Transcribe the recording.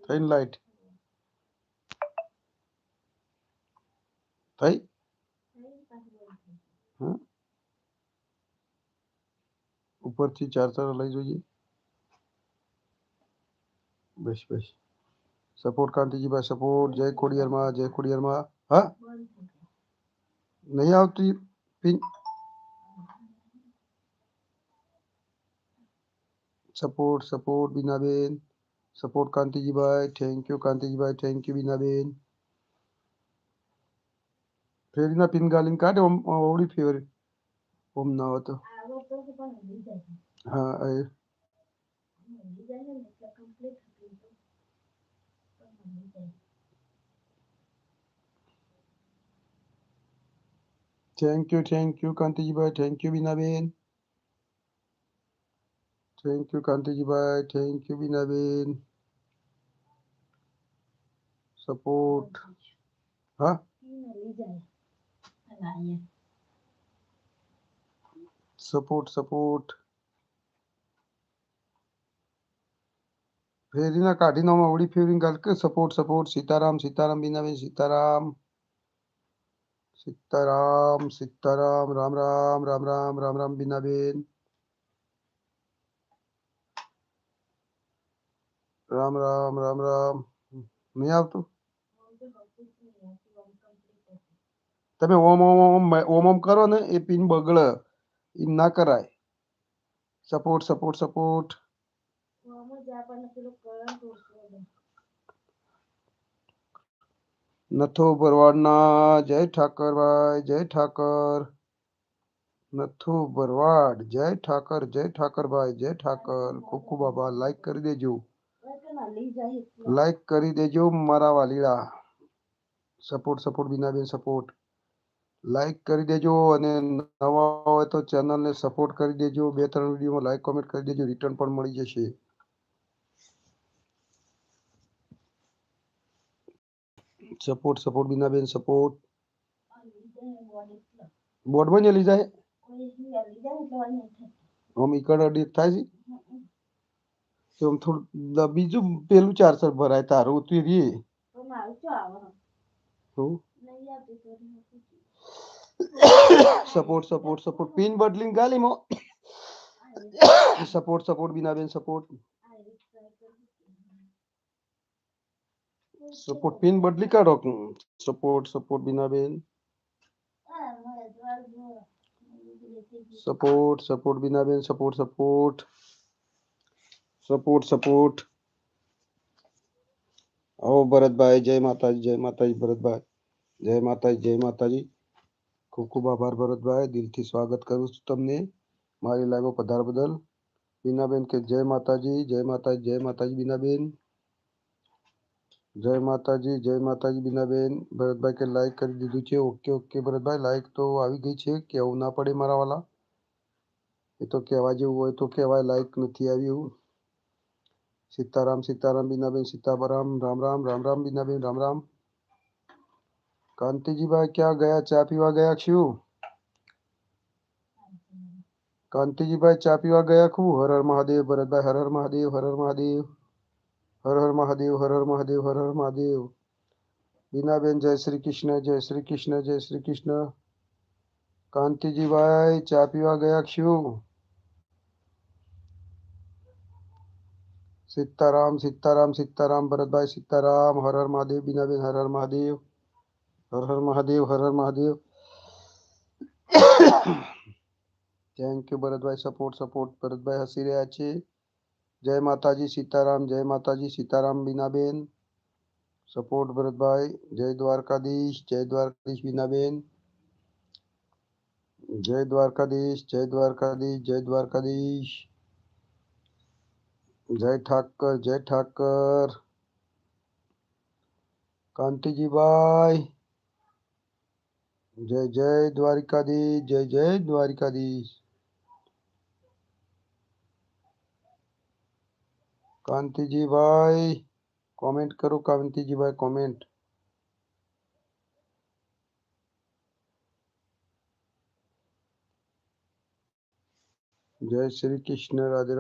થઈ ને લાઈટ થઈ ઉપરથી ચાર્જર લઈ જોઈએ બસ બસ સપોર્ટ કાંતિજીભાઈ સપોર્ટ જય ખોડિયારમાં હા નહીં આવતી પિન support support Binaben support Kantijibhai thank you Binaben ફેરીના પિન ગાલીને કાઢે ઓવડી ફેવર ઓમ ના હોય તો હા એ thank you Kantijibhai thank you Binaben thank you Kantijibhai thank you Binaben support હા સપોર્ટ ફેરીના કાઢીને ઓવડી ફેરી ગાલ કે સપોર્ટ સીતારામ બીનાબેન સીતારામ રામ બીનાબેન રામ નહીં આવતું તમે ઓમ કરો ને એ પિન બગડે એમ ના કરાય સપોર્ટ નથો ભરવાડના જય ઠાકરભાઈ જય ઠાકર નથુ ભરવાડ જય ઠાકર ભાઈ જય ઠાકર ખૂબ આભાર લાઈક કરી દેજો મારા વાલીડા સપોર્ટ બીનાબેન સપોર્ટ લાઈક કરી દેજો અને નવા હોય તો ચેનલને સપોર્ટ કરી દેજો 2-3 વિડીયોમાં લાઈક કોમેન્ટ કરી દેજો રિટર્ન પણ મળી જશે સપોર્ટ બીનાબેન સપોર્ટ બોર્ડમાં જ લઈ જાય આમ ઈકડ અડીક થાય છે આમ થોડું બીજું પેલું ચાર્જર ભરાય તારું ઉતરી રહી સપોર્ટ પિન બદલીને ગાલીમાં સપોર્ટ બીનાબેન સપોર્ટ પિન બદલી કાઢો support Binaben support Binaben support આવો ભરતભાઈ જય માતાજી ભરતભાઈ જય માતાજી ખૂબ આભાર ભરતભાઈ દિલથી સ્વાગત કરું છું તમને મારી લાઈવમાં પધાર બદલ બીનાબેન કે જય માતાજી બીનાબેન જય માતાજી બીનાબેન ભરતભાઈ કે લાઈક કરી દીધું છે ઓકે ભરતભાઈ લાઈક તો આવી ગઈ છે કેવું ના પડે મારા વાલા એ તો કહેવા જેવું હોય તો કહેવાય લાઈક નથી આવ્યું સીતારામ બીનાબેન રામ બીનાબેન રામ કાંતિજીભાઈ ક્યાં ગયા ચા પીવા ગયા છું કાંતિજીભાઈ ચા પીવા ગયા છું હર હર મહાદેવ ભરતભાઈ હર હર મહાદેવ બીનાબેન જય શ્રી કૃષ્ણ કાંતિજીભાઈ ચા પીવા ગયા છું Sitaram Bharatbhai Sitaram Har Har Mahadev Binaben Har Har Mahadev thank you Bharatbhai support Bharatbhai હસી રહ્યા છે જય માતાજી સીતારામ બીનાબેન સપોર્ટ ભરતભાઈ જય દ્વારકાધીશ બીનાબેન જય દ્વારકાધીશ જય ઠાકર કાંતિજીભાઈ જય દ્વારકાધીશ કાંતિજીભાઈ કોમેન્ટ કરો કાંતિજીભાઈ કોમેન્ટ જય શ્રી કૃષ્ણ રાધે